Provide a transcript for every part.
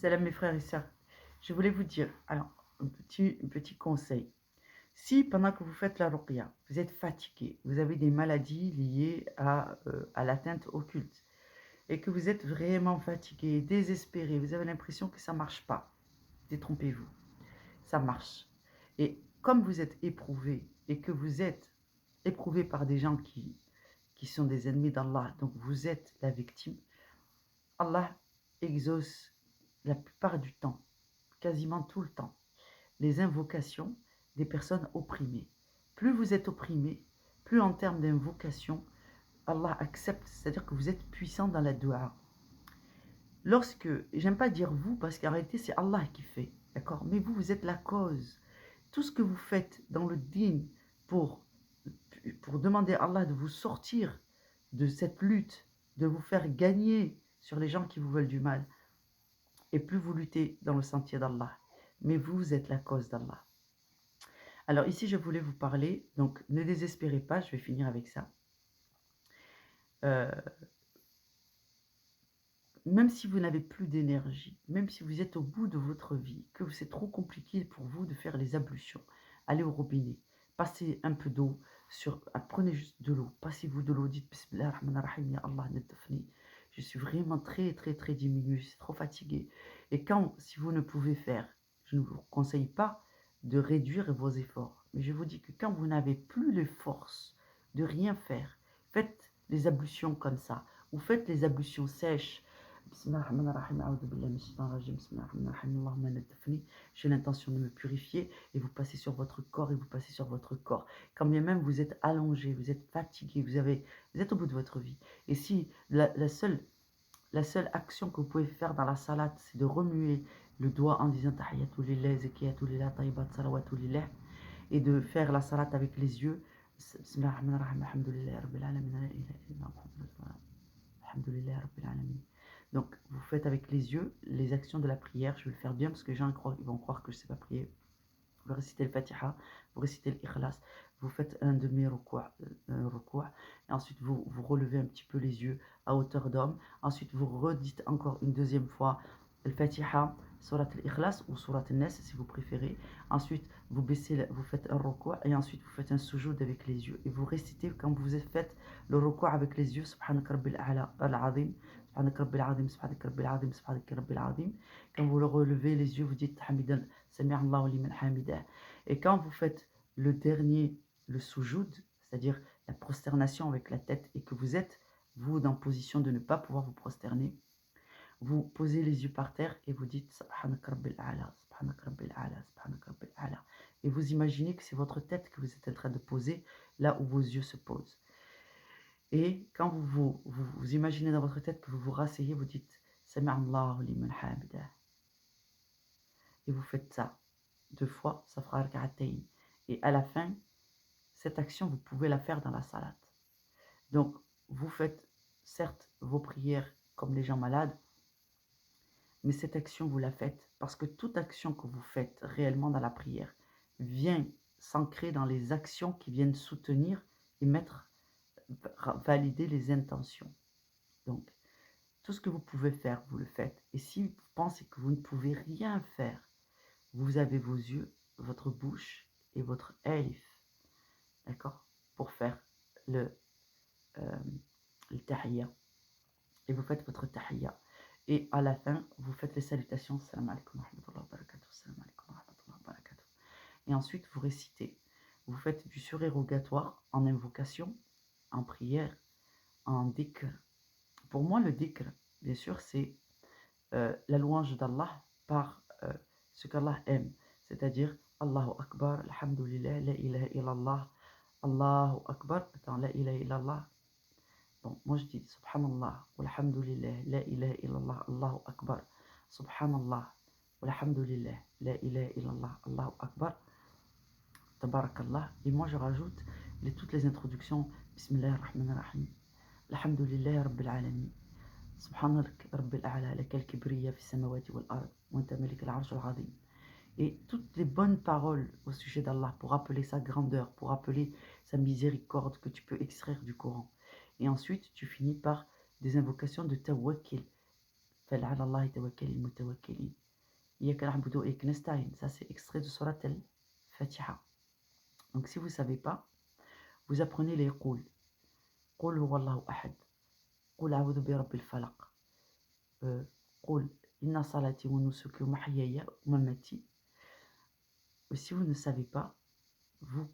Salam mes frères et sœurs. Je voulais vous dire, alors, un petit conseil. Si pendant que vous faites la ruqya, vous êtes fatigué, vous avez des maladies liées à l'atteinte occulte, et que vous êtes vraiment fatigué, désespéré, vous avez l'impression que ça ne marche pas, détrompez-vous, ça marche. Et comme vous êtes éprouvé, et que vous êtes éprouvé par des gens qui sont des ennemis d'Allah, donc vous êtes la victime, Allah exauce la plupart du temps, quasiment tout le temps, les invocations des personnes opprimées. Plus vous êtes opprimé, plus en termes d'invocation, Allah accepte, c'est-à-dire que vous êtes puissant dans la dua. Lorsque, j'aime pas dire vous, parce qu'en réalité c'est Allah qui fait, d'accord? Mais vous, vous êtes la cause. Tout ce que vous faites dans le dîn pour, pour demander à Allah de vous sortir de cette lutte, de vous faire gagner sur les gens qui vous veulent du mal, et plus vous luttez dans le sentier d'Allah. Mais vous êtes la cause d'Allah. Alors ici, je voulais vous parler, donc ne désespérez pas, je vais finir avec ça. Euh, Même si vous n'avez plus d'énergie, même si vous êtes au bout de votre vie, que c'est trop compliqué pour vous de faire les ablutions, allez au robinet, passez un peu d'eau, prenez juste de l'eau, passez-vous de l'eau, dites Bismillah ar-Rahman ar-Rahim, Ya Allah, nadafni. Je suis vraiment très très très diminué, je suis trop fatigué. Et quand, si vous ne pouvez faire, je ne vous conseille pas de réduire vos efforts, mais je vous dis que quand vous n'avez plus les forces de rien faire, faites les ablutions comme ça, ou faites les ablutions sèches. J'ai l'intention de me purifier et vous passez sur votre corps et vous passez sur votre corps. Quand bien même vous êtes allongé, vous êtes fatigué, vous êtes au bout de votre vie. Et si la seule action que vous pouvez faire dans la salade, c'est de remuer le doigt en disant Tahiyatou lillah, Zakiyatu lillah, Tayyibat salawatu lillah, et de faire la salade avec les yeux. Bismillahirrahmanirrahim, alhamdulillah, rabbil alamin, alhamdulillah, rabbil alamin. Donc, vous faites avec les yeux les actions de la prière. Je vais le faire bien parce que les gens ils vont croire que je ne sais pas prier. Vous récitez le Fatiha, vous récitez l'Ikhlas, vous faites un demi-recours, et ensuite vous relevez un petit peu les yeux à hauteur d'homme. Ensuite, vous redites encore une deuxième fois le Fatiha, Surat al-Ikhlas ou Surat al-Nas si vous préférez. Ensuite, vous faites un recours et ensuite vous faites un sujoud avec les yeux. Et vous récitez quand vous faites le recours avec les yeux, Subhanak Rabbil al-Azim, Subhanak Rabbil Azim, Subhanak Rabbil Azim, Subhanak Rabbil Azim. Quand vous le relevez les yeux, vous dites Hamidan Sami'allahu liman hamidah. Et quand vous faites le dernier, le sujoud, c'est-à-dire la prosternation avec la tête, et que vous êtes, vous, dans position de ne pas pouvoir vous prosterner, vous posez les yeux par terre et vous dites Subhanak Rabbil A'la, Subhanak Rabbil A'la, Subhanak Rabbil A'la. Et vous imaginez que c'est votre tête que vous êtes en train de poser là où vos yeux se posent. Et quand vous imaginez dans votre tête que vous vous rasseyez, vous dites Sami'allahu liman hamidah. Et vous faites ça 2 fois, ça fera rak'atayn. Et à la fin, cette action, vous pouvez la faire dans la salade. Donc, vous faites certes vos prières comme les gens malades, mais cette action, vous la faites parce que toute action que vous faites réellement dans la prière vient s'ancrer dans les actions qui viennent soutenir et valider les intentions. Donc, tout ce que vous pouvez faire, vous le faites. Et si vous pensez que vous ne pouvez rien faire, vous avez vos yeux, votre bouche et votre elif, d'accord, pour faire euh, le tahiyya. Et vous faites votre tahiyya. Et à la fin, vous faites les salutations. Salam alaikum wa rahmatullahi wa barakatuh. Salam alaikum wa rahmatullahi wa barakatuh. Et ensuite, vous récitez. Vous faites du surérogatoire en invocation, en prière, en dhikr. Pour moi, le dhikr, bien sûr, c'est la louange d'Allah par ce qu'Allah aime. C'est-à-dire, Allahu Akbar, Alhamdulillah, La ilaha illallah, Allahu Akbar, attends, La ilaha illallah. Bon, moi je dis Subhanallah, Alhamdulillah, La ilaha illallah, Allahu Akbar, Subhanallah, Alhamdulillah, La ilaha illallah, Allahu Akbar, Tabarakallah. Et moi je rajoute toutes les introductions, Bismillah ar-Rahman ar-Rahim, Alhamdulillah Rabbil Alamin. Subhanak Rabbil A'la, lakal kibriya fi samawati wal ard, wa anta malik al-arsh al-azim. Et toutes les bonnes paroles au sujet d'Allah pour rappeler sa grandeur, pour rappeler sa miséricorde que tu peux extraire du Coran. Et ensuite, tu finis par des invocations de tawakkil. فَعَلَى اللَّهِ تَوَكَّلِ الْمُتَوَكِّلِينَ إِيَّاكَ نَعْبُدُ وإياك نستعين. Ça, c'est extrait de Surat al-Fatiha. Donc, si vous ne savez pas, vous apprenez les qul. Qul huwa Allahu ahad. Qul a'udhu bi rabbil falaq. Qul inna salati wa nusuki wa mahyaya wa mamati. Si vous ne savez pas, vous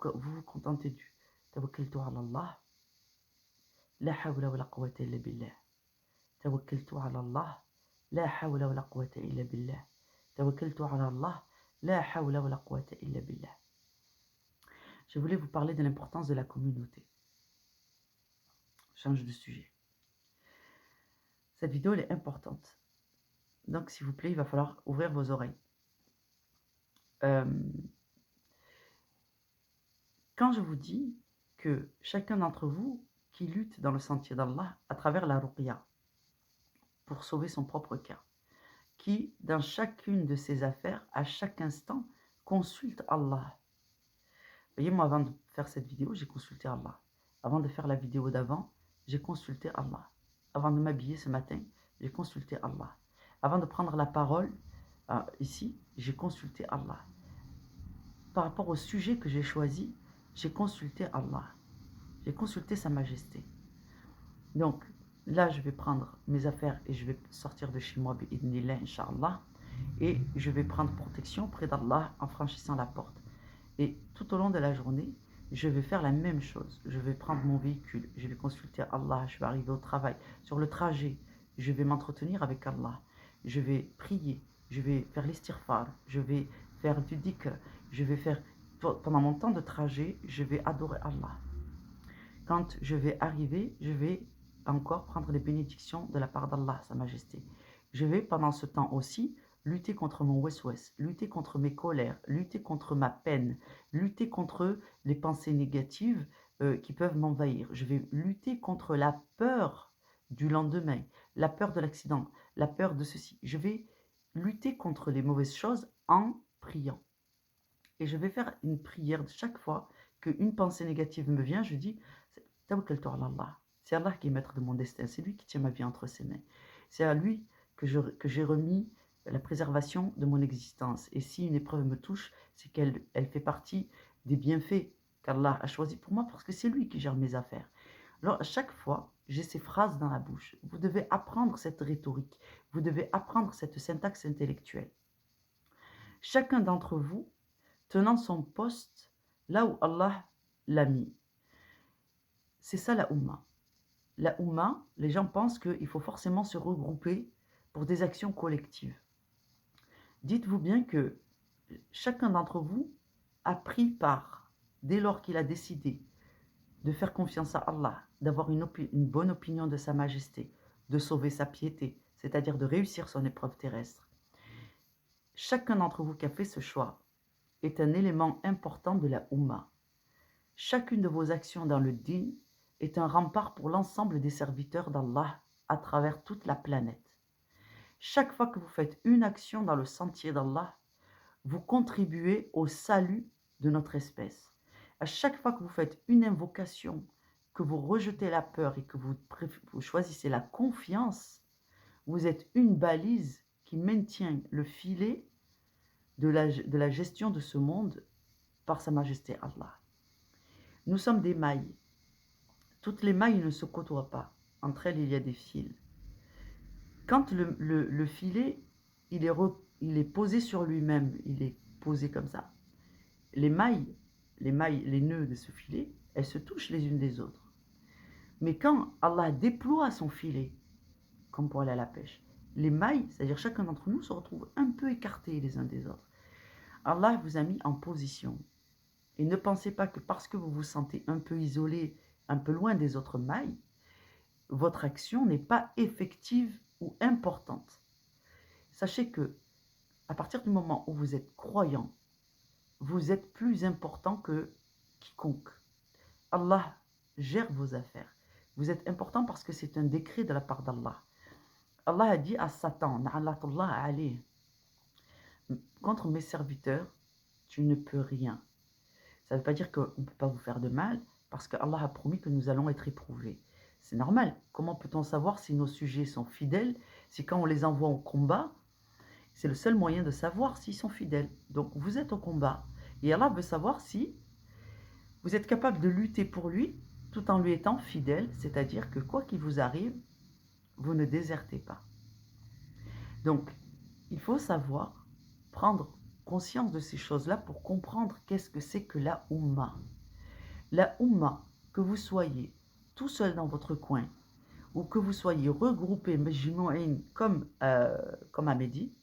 contentez du tawakkaltu ala Allah. La hawla wa la quwwata illa billah. Tawakkaltu ala Allah. La hawla wa la quwwata illa billah. Tawakkaltu ala Allah. La hawla wa la quwwata illa billah. Je voulais vous parler de l'importance de la communauté. Change de sujet. Cette vidéo, elle est importante. Donc, s'il vous plaît, il va falloir ouvrir vos oreilles. Quand je vous dis que chacun d'entre vous qui lutte dans le sentier d'Allah à travers la ruqya pour sauver son propre cas, qui, dans chacune de ses affaires, à chaque instant, consulte Allah. Vous voyez, moi, avant de faire cette vidéo, j'ai consulté Allah. Avant de faire la vidéo d'avant, j'ai consulté Allah. Avant de m'habiller ce matin, j'ai consulté Allah. Avant de prendre la parole, ici, j'ai consulté Allah. Par rapport au sujet que j'ai choisi, j'ai consulté Allah. J'ai consulté Sa Majesté. Donc, là, je vais prendre mes affaires et je vais sortir de chez moi, bi'idnillah, Inch'Allah. Et je vais prendre protection près d'Allah en franchissant la porte. Et tout au long de la journée, je vais faire la même chose. Je vais prendre mon véhicule, je vais consulter Allah, je vais arriver au travail. Sur le trajet, je vais m'entretenir avec Allah. Je vais prier, je vais faire l'istighfar, je vais faire du dhikr, je vais faire... Pendant mon temps de trajet, je vais adorer Allah. Quand je vais arriver, je vais encore prendre les bénédictions de la part d'Allah, Sa Majesté. Je vais pendant ce temps aussi lutter contre mon wes-wes, lutter contre mes colères, lutter contre ma peine, lutter contre les pensées négatives qui peuvent m'envahir. Je vais lutter contre la peur du lendemain, la peur de l'accident, la peur de ceci. Je vais lutter contre les mauvaises choses en priant. Et je vais faire une prière chaque fois qu'une pensée négative me vient, je dis Tawakkaltu ala Allah. C'est Allah qui est maître de mon destin, c'est lui qui tient ma vie entre ses mains. C'est à lui que j'ai remis la préservation de mon existence. Et si une épreuve me touche, c'est qu'elle fait partie des bienfaits qu'Allah a choisis pour moi parce que c'est lui qui gère mes affaires. Alors, à chaque fois, j'ai ces phrases dans la bouche. Vous devez apprendre cette rhétorique. Vous devez apprendre cette syntaxe intellectuelle. Chacun d'entre vous tenant son poste là où Allah l'a mis. C'est ça la Oumma. La Oumma, les gens pensent qu'il faut forcément se regrouper pour des actions collectives. Dites-vous bien que chacun d'entre vous a pris part, dès lors qu'il a décidé de faire confiance à Allah, d'avoir une bonne opinion de Sa Majesté, de sauver sa piété, c'est-à-dire de réussir son épreuve terrestre. Chacun d'entre vous qui a fait ce choix est un élément important de la Oumma. Chacune de vos actions dans le din est un rempart pour l'ensemble des serviteurs d'Allah à travers toute la planète. Chaque fois que vous faites une action dans le sentier d'Allah, vous contribuez au salut de notre espèce. À chaque fois que vous faites une invocation, que vous rejetez la peur et que vous choisissez la confiance, vous êtes une balise qui maintient le filet de la gestion de ce monde par Sa Majesté Allah. Nous sommes des mailles. Toutes les mailles ne se côtoient pas. Entre elles, il y a des fils. Quand le filet, il est posé sur lui-même, il est posé comme ça. Les nœuds de ce filet, elles se touchent les unes des autres. Mais quand Allah déploie son filet, comme pour aller à la pêche, les mailles, c'est-à-dire chacun d'entre nous, se retrouve un peu écartés les uns des autres. Allah vous a mis en position. Et ne pensez pas que parce que vous vous sentez un peu isolé, un peu loin des autres mailles, votre action n'est pas effective ou importante. Sachez que à partir du moment où vous êtes croyant, vous êtes plus important que quiconque. Allah gère vos affaires. Vous êtes important parce que c'est un décret de la part d'Allah. Allah a dit à Satan, na'alatullah alayh, contre mes serviteurs, tu ne peux rien. Ça ne veut pas dire qu'on ne peut pas vous faire de mal, parce que Allah a promis que nous allons être éprouvés. C'est normal. Comment peut-on savoir si nos sujets sont fidèles C'est quand on les envoie au combat, c'est le seul moyen de savoir s'ils sont fidèles. Donc vous êtes au combat. Et Allah veut savoir si vous êtes capable de lutter pour lui tout en lui étant fidèle, c'est-à-dire que quoi qu'il vous arrive, vous ne désertez pas. Donc, il faut savoir prendre conscience de ces choses-là pour comprendre qu'est-ce que c'est que la Ummah. La Ummah, que vous soyez tout seul dans votre coin ou que vous soyez regroupés comme à Mehdi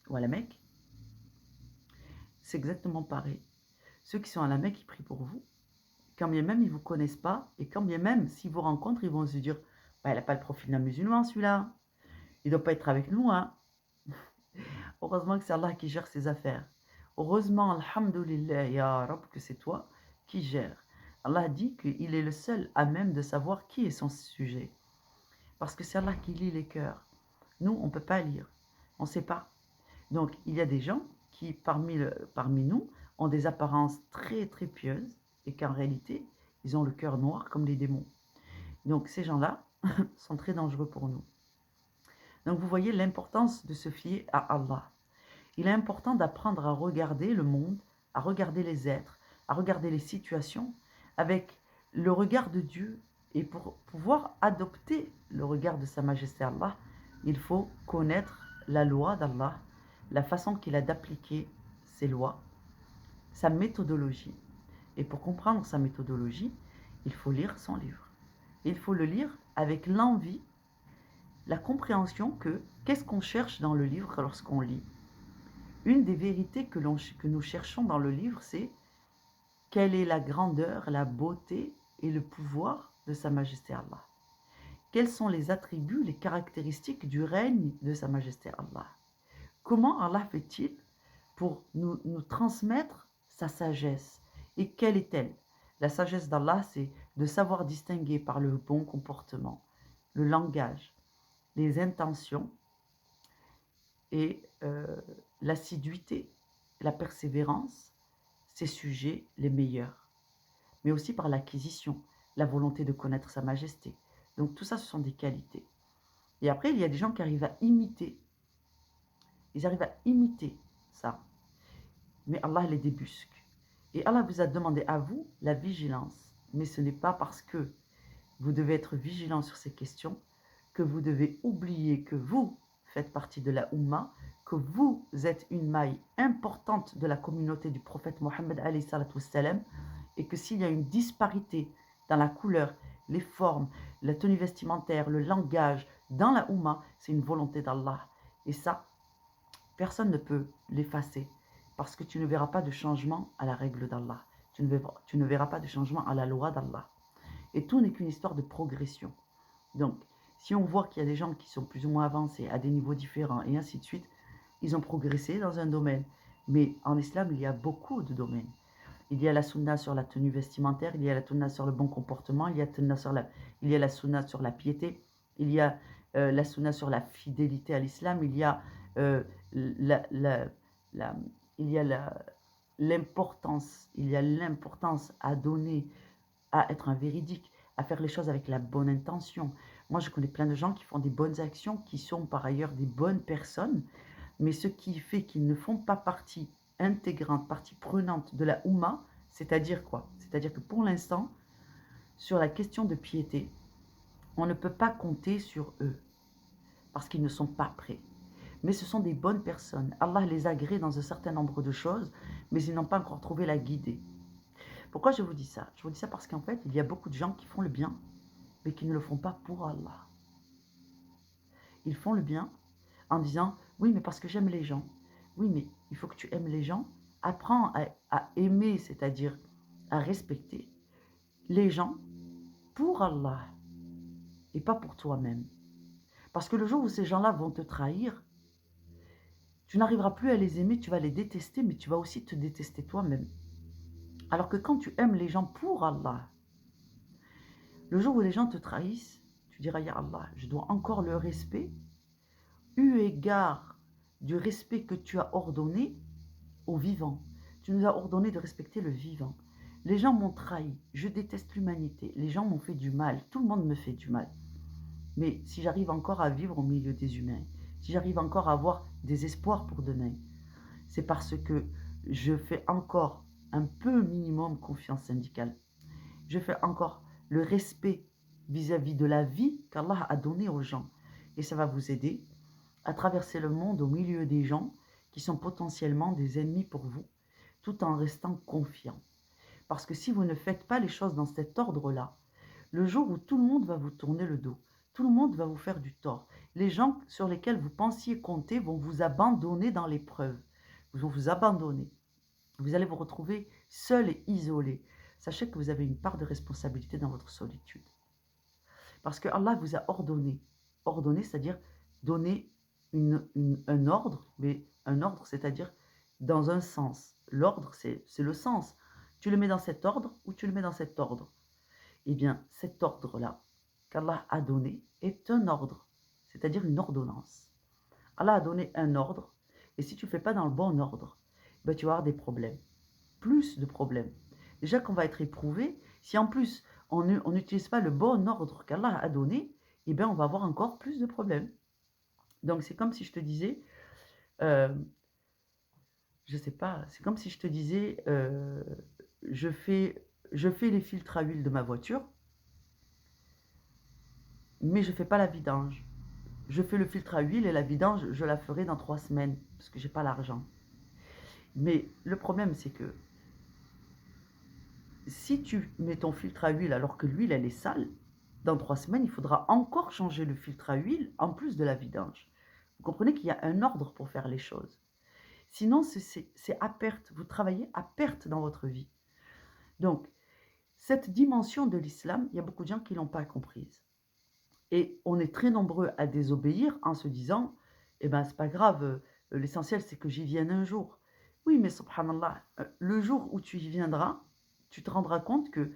ou à la Mecque, c'est exactement pareil. Ceux qui sont à la Mecque, ils prient pour vous. Quand bien même ils ne vous connaissent pas, et quand bien même s'ils vous rencontrent, ils vont se dire bah, il n'a pas le profil d'un musulman celui-là, il ne doit pas être avec nous. Hein. Heureusement que c'est Allah qui gère ses affaires. Heureusement, alhamdoulilah, ya Rab, que c'est toi qui gères. Allah dit qu'il est le seul à même de savoir qui est son sujet. Parce que c'est Allah qui lit les cœurs. Nous, on ne peut pas lire. On ne sait pas. Donc, il y a des gens qui, parmi nous, ont des apparences très, très pieuses et qu'en réalité, ils ont le cœur noir comme les démons. Donc, ces gens-là sont très dangereux pour nous. Donc, vous voyez l'importance de se fier à Allah. Il est important d'apprendre à regarder le monde, à regarder les êtres, à regarder les situations avec le regard de Dieu. Et pour pouvoir adopter le regard de Sa Majesté Allah, il faut connaître la loi d'Allah, la façon qu'il a d'appliquer ses lois, sa méthodologie. Et pour comprendre sa méthodologie, il faut lire son livre. Il faut le lire avec l'envie, la compréhension que qu'est-ce qu'on cherche dans le livre lorsqu'on lit. Une des vérités que nous cherchons dans le livre, c'est quelle est la grandeur, la beauté et le pouvoir de Sa Majesté Allah. Quels sont les attributs, les caractéristiques du règne de Sa Majesté Allah. Comment Allah fait-il pour nous transmettre sa sagesse. Et quelle est-elle? La sagesse d'Allah, c'est de savoir distinguer par le bon comportement, le langage, les intentions et l'assiduité, la persévérance, ces sujets les meilleurs. Mais aussi par l'acquisition, la volonté de connaître Sa Majesté. Donc tout ça, ce sont des qualités. Et après, il y a des gens qui arrivent à imiter. Ils arrivent à imiter ça. Mais Allah les débusque. Et Allah vous a demandé à vous la vigilance. Mais ce n'est pas parce que vous devez être vigilant sur ces questions que vous devez oublier que vous faites partie de la Ummah, que vous êtes une maille importante de la communauté du prophète Mohammed alayhi salatu wassalam, et que s'il y a une disparité dans la couleur, les formes, la tenue vestimentaire, le langage dans la Ummah, c'est une volonté d'Allah. Et ça, personne ne peut l'effacer. Parce que tu ne verras pas de changement à la règle d'Allah. Tu ne verras pas de changement à la loi d'Allah. Et tout n'est qu'une histoire de progression. Donc, si on voit qu'il y a des gens qui sont plus ou moins avancés à des niveaux différents et ainsi de suite, ils ont progressé dans un domaine. Mais en islam, il y a beaucoup de domaines. Il y a la sunna sur la tenue vestimentaire, il y a la sunna sur le bon comportement, il y a la sunna sur la piété, il y a la sunna sur la fidélité à l'islam, il y a l'importance à donner, à être un véridique, à faire les choses avec la bonne intention. Moi, je connais plein de gens qui font des bonnes actions, qui sont par ailleurs des bonnes personnes, mais ce qui fait qu'ils ne font pas partie intégrante, partie prenante de la Oumma, c'est-à-dire quoi? C'est-à-dire que pour l'instant, sur la question de piété, on ne peut pas compter sur eux, parce qu'ils ne sont pas prêts. Mais ce sont des bonnes personnes. Allah les agrée dans un certain nombre de choses, mais ils n'ont pas encore trouvé la guidée. Pourquoi je vous dis ça? Je vous dis ça parce qu'en fait, il y a beaucoup de gens qui font le bien, mais qui ne le font pas pour Allah. Ils font le bien en disant, oui, mais parce que j'aime les gens. Oui, mais il faut que tu aimes les gens. Apprends à aimer, c'est-à-dire à respecter les gens pour Allah et pas pour toi-même. Parce que le jour où ces gens-là vont te trahir, tu n'arriveras plus à les aimer, tu vas les détester, mais tu vas aussi te détester toi-même. Alors que quand tu aimes les gens pour Allah, le jour où les gens te trahissent, tu diras, Ya Allah, je dois encore le respect, eu égard du respect que tu as ordonné au vivant. Tu nous as ordonné de respecter le vivant. Les gens m'ont trahi, je déteste l'humanité, les gens m'ont fait du mal, tout le monde me fait du mal. Mais si j'arrive encore à vivre au milieu des humains, si j'arrive encore à avoir des espoirs pour demain, c'est parce que je fais encore un peu minimum confiance syndicale. Je fais encore le respect vis-à-vis de la vie qu'Allah a donnée aux gens. Et ça va vous aider à traverser le monde au milieu des gens qui sont potentiellement des ennemis pour vous, tout en restant confiant. Parce que si vous ne faites pas les choses dans cet ordre-là, le jour où tout le monde va vous tourner le dos, tout le monde va vous faire du tort, les gens sur lesquels vous pensiez compter vont vous abandonner dans l'épreuve, vont vous abandonner. Vous allez vous retrouver seul et isolé. Sachez que vous avez une part de responsabilité dans votre solitude. Parce que Allah vous a ordonné. Ordonné, c'est-à-dire donner un ordre, mais un ordre, c'est-à-dire dans un sens. L'ordre, c'est le sens. Tu le mets dans cet ordre ou tu le mets dans cet ordre. Eh bien, cet ordre-là qu'Allah a donné est un ordre, c'est-à-dire une ordonnance. Allah a donné un ordre, et si tu ne fais pas dans le bon ordre, ben tu vas avoir des problèmes, plus de problèmes. Déjà qu'on va être éprouvé, si en plus on n'utilise pas le bon ordre qu'Allah a donné, eh bien on va avoir encore plus de problèmes. Donc c'est comme si je te disais, je sais pas, c'est comme si je te disais, je fais les filtres à huile de ma voiture, mais je ne fais pas la vidange. Je fais le filtre à huile et la vidange, je la ferai dans 3 semaines, parce que j'ai pas l'argent. Mais le problème, c'est que si tu mets ton filtre à huile alors que l'huile, elle est sale, dans 3 semaines, il faudra encore changer le filtre à huile en plus de la vidange. Vous comprenez qu'il y a un ordre pour faire les choses. Sinon, c'est à perte. Vous travaillez à perte dans votre vie. Donc, cette dimension de l'islam, il y a beaucoup de gens qui ne l'ont pas comprise. Et on est très nombreux à désobéir en se disant, eh ben, c'est pas grave, l'essentiel c'est que j'y vienne un jour. Oui, mais subhanallah, le jour où tu y viendras, tu te rendras compte que tu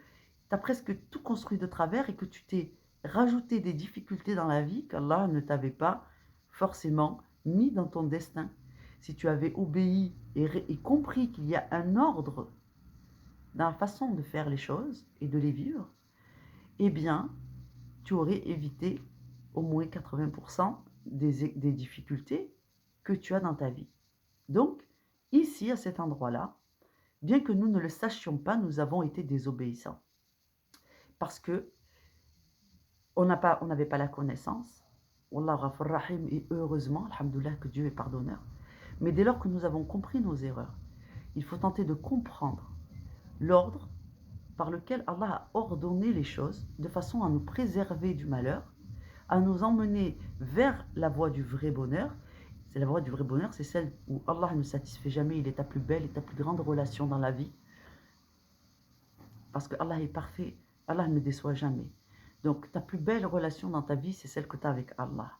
as presque tout construit de travers et que tu t'es rajouté des difficultés dans la vie qu'Allah ne t'avait pas forcément mis dans ton destin. Si tu avais obéi et compris qu'il y a un ordre dans la façon de faire les choses et de les vivre, eh bien, tu aurais évité au moins 80% des difficultés que tu as dans ta vie. Donc, ici, à cet endroit-là, bien que nous ne le sachions pas, nous avons été désobéissants. Parce que on n'avait pas la connaissance. Wallah Ghafur Rahim, et heureusement, alhamdoulilah, que Dieu est pardonneur. Mais dès lors que nous avons compris nos erreurs, il faut tenter de comprendre l'ordre par lequel Allah a ordonné les choses de façon à nous préserver du malheur, à nous emmener vers la voie du vrai bonheur. C'est la voie du vrai bonheur, c'est celle où Allah ne satisfait jamais, il est ta plus belle et ta plus grande relation dans la vie. Parce que Allah est parfait, Allah ne déçoit jamais. Donc ta plus belle relation dans ta vie, c'est celle que tu as avec Allah.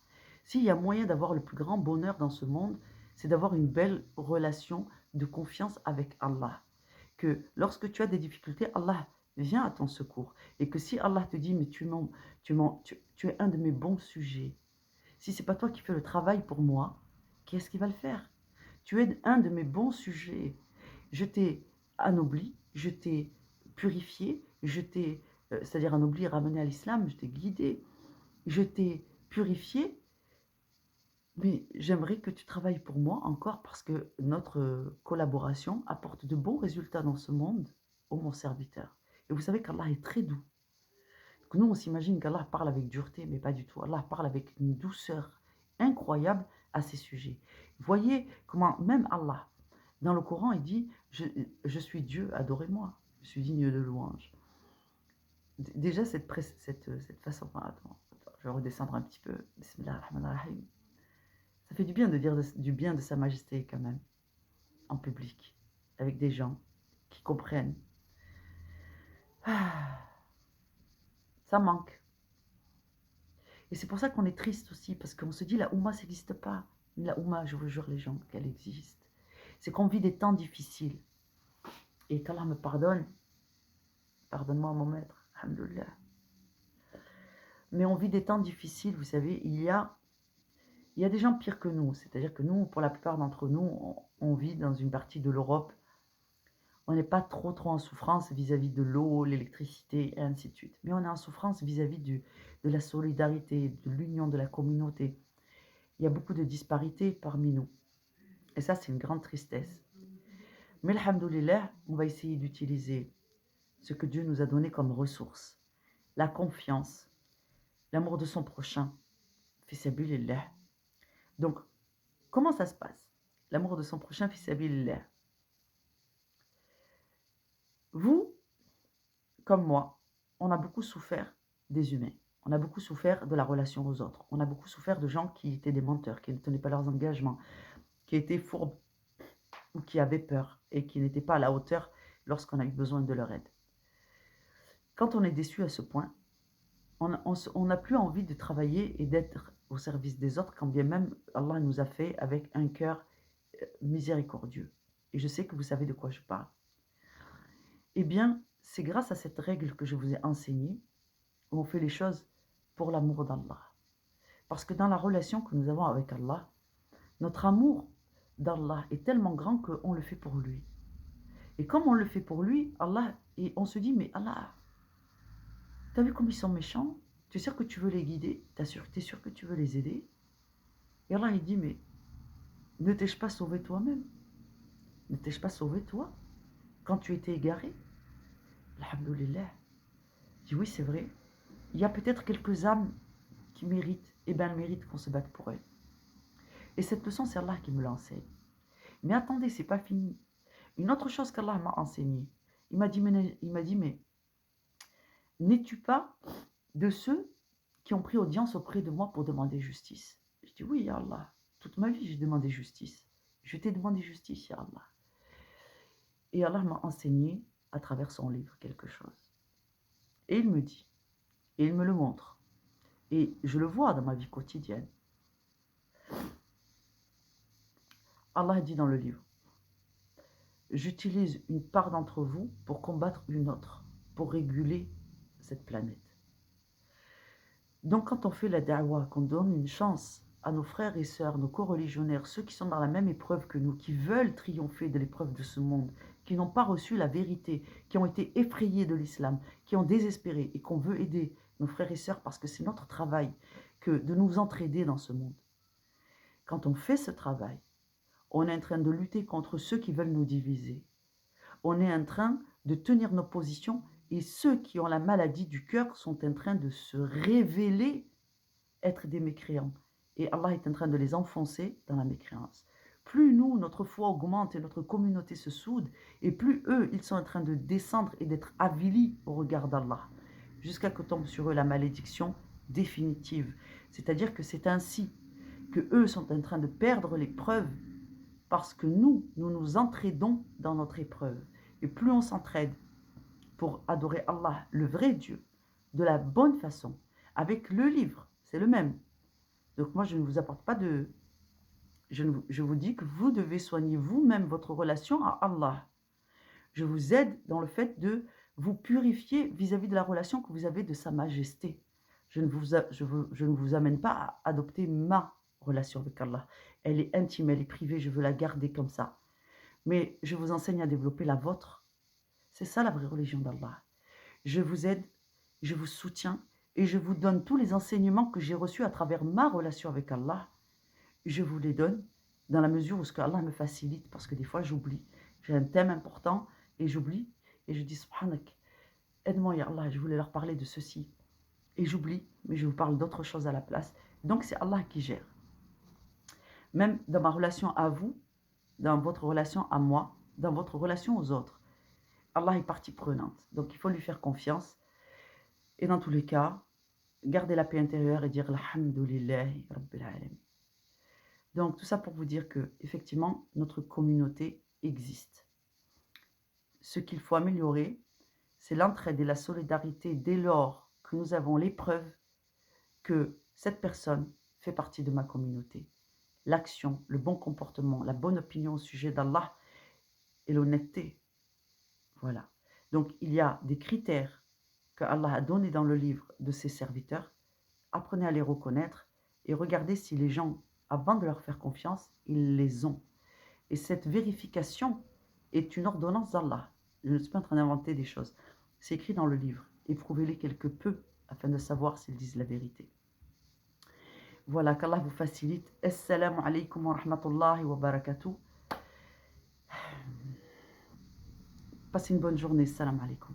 S'il y a moyen d'avoir le plus grand bonheur dans ce monde, c'est d'avoir une belle relation de confiance avec Allah. Que lorsque tu as des difficultés, Allah vient à ton secours. Et que si Allah te dit, mais tu es un de mes bons sujets, si ce n'est pas toi qui fais le travail pour moi, qui est-ce qui va le faire? Tu es un de mes bons sujets. Je t'ai anobli, je t'ai purifié, c'est-à-dire anobli, ramené à l'islam, je t'ai guidé, je t'ai purifié, mais j'aimerais que tu travailles pour moi encore parce que notre collaboration apporte de bons résultats dans ce monde, ô mon serviteur. Et vous savez qu'Allah est très doux. Donc nous, on s'imagine qu'Allah parle avec dureté, mais pas du tout. Allah parle avec une douceur incroyable à ces sujets. Voyez comment même Allah, dans le Coran, il dit je suis Dieu, adorez-moi, je suis digne de louange. Déjà, cette façon, attends, je vais redescendre un petit peu. Bismillah ar-Rahman ar-Rahim. Ça fait du bien de dire du bien de Sa Majesté quand même, en public, avec des gens qui comprennent. Ah, ça manque. Et c'est pour ça qu'on est triste aussi, parce qu'on se dit la Oumma, ça n'existe pas. La Oumma, je vous jure les gens, qu'elle existe. C'est qu'on vit des temps difficiles. Et qu'Allah me pardonne. Pardonne-moi mon maître, alhamdoulilah. Mais on vit des temps difficiles, vous savez, il y a des gens pires que nous. C'est-à-dire que nous, pour la plupart d'entre nous, on vit dans une partie de l'Europe. On n'est pas trop en souffrance vis-à-vis de l'eau, l'électricité, et ainsi de suite. Mais on est en souffrance vis-à-vis de de la solidarité, de l'union de la communauté. Il y a beaucoup de disparités parmi nous. Et ça, c'est une grande tristesse. Mais alhamdoulilah, on va essayer d'utiliser ce que Dieu nous a donné comme ressources. La confiance, l'amour de son prochain, fi sabilillah. Donc, comment ça se passe? L'amour de son prochain, fi sabilillah. Vous, comme moi, on a beaucoup souffert des humains. On a beaucoup souffert de la relation aux autres. On a beaucoup souffert de gens qui étaient des menteurs, qui ne tenaient pas leurs engagements, qui étaient fourbes ou qui avaient peur et qui n'étaient pas à la hauteur lorsqu'on a eu besoin de leur aide. Quand on est déçu à ce point, on n'a plus envie de travailler et d'être au service des autres, quand bien même Allah nous a fait avec un cœur miséricordieux. Et je sais que vous savez de quoi je parle. Eh bien, c'est grâce à cette règle que je vous ai enseignée, où on fait les choses pour l'amour d'Allah. Parce que dans la relation que nous avons avec Allah, notre amour d'Allah est tellement grand qu'on le fait pour lui. Et comme on le fait pour lui, Allah, et on se dit, mais Allah, t'as vu comme ils sont méchants? Tu es sûr que tu veux les guider? T'es sûr que tu veux les aider? Et Allah, il dit, mais ne t'ai-je pas sauvé toi-même? Ne t'ai-je pas sauvé toi? Quand tu étais égaré? Alhamdoulilah. Je dis, oui, c'est vrai. Il y a peut-être quelques âmes qui méritent, et bien elles méritent qu'on se batte pour elles. Et cette leçon, c'est Allah qui me l'enseigne. Mais attendez, c'est pas fini. Une autre chose qu'Allah m'a enseignée, il m'a dit, mais n'es-tu pas de ceux qui ont pris audience auprès de moi pour demander justice? Je dis, oui, ya Allah. Toute ma vie, j'ai demandé justice. Je t'ai demandé justice, ya Allah. Et Allah m'a enseigné à travers son livre quelque chose. Et il me dit, et il me le montre, et je le vois dans ma vie quotidienne. Allah dit dans le livre, j'utilise une part d'entre vous pour combattre une autre, pour réguler cette planète. Donc quand on fait la da'wah, qu'on donne une chance à nos frères et sœurs, nos co-religionnaires, ceux qui sont dans la même épreuve que nous, qui veulent triompher de l'épreuve de ce monde, qui n'ont pas reçu la vérité, qui ont été effrayés de l'islam, qui ont désespéré et qu'on veut aider nos frères et sœurs parce que c'est notre travail que de nous entraider dans ce monde. Quand on fait ce travail, on est en train de lutter contre ceux qui veulent nous diviser. On est en train de tenir nos positions et ceux qui ont la maladie du cœur sont en train de se révéler être des mécréants. Et Allah est en train de les enfoncer dans la mécréance. Plus nous, notre foi augmente et notre communauté se soude, et plus eux, ils sont en train de descendre et d'être avilis au regard d'Allah, jusqu'à que tombe sur eux la malédiction définitive. C'est-à-dire que c'est ainsi que eux sont en train de perdre l'épreuve, parce que nous nous entraidons dans notre épreuve. Et plus on s'entraide pour adorer Allah, le vrai Dieu, de la bonne façon, avec le livre, c'est le même. Donc moi, je ne vous apporte pas de... Je vous dis que vous devez soigner vous-même votre relation à Allah. Je vous aide dans le fait de vous purifier vis-à-vis de la relation que vous avez de Sa Majesté. Je ne vous amène pas à adopter ma relation avec Allah. Elle est intime, elle est privée, je veux la garder comme ça. Mais je vous enseigne à développer la vôtre. C'est ça la vraie religion d'Allah. Je vous aide, je vous soutiens et je vous donne tous les enseignements que j'ai reçus à travers ma relation avec Allah. Je vous les donne dans la mesure où ce que Allah me facilite, parce que des fois j'oublie. J'ai un thème important et j'oublie et je dis subhanak, aide-moi ya Allah, je voulais leur parler de ceci. Et j'oublie, mais je vous parle d'autre chose à la place. Donc c'est Allah qui gère. Même dans ma relation à vous, dans votre relation à moi, dans votre relation aux autres. Allah est partie prenante. Donc il faut lui faire confiance. Et dans tous les cas, garder la paix intérieure et dire Alhamdulillahi Rabbil Alamin. Donc tout ça pour vous dire que effectivement notre communauté existe. Ce qu'il faut améliorer, c'est l'entraide et la solidarité dès lors que nous avons l'épreuve que cette personne fait partie de ma communauté. L'action, le bon comportement, la bonne opinion au sujet d'Allah et l'honnêteté. Voilà. Donc il y a des critères que Allah a donnés dans le livre de ses serviteurs. Apprenez à les reconnaître et regardez si les gens, avant de leur faire confiance, ils les ont. Et cette vérification est une ordonnance d'Allah. Je ne suis pas en train d'inventer des choses. C'est écrit dans le livre. Éprouvez-les quelque peu afin de savoir s'ils disent la vérité. Voilà, qu'Allah vous facilite. Assalamu alaikum wa rahmatullahi wa barakatuh. Passez une bonne journée. Salam alaikum.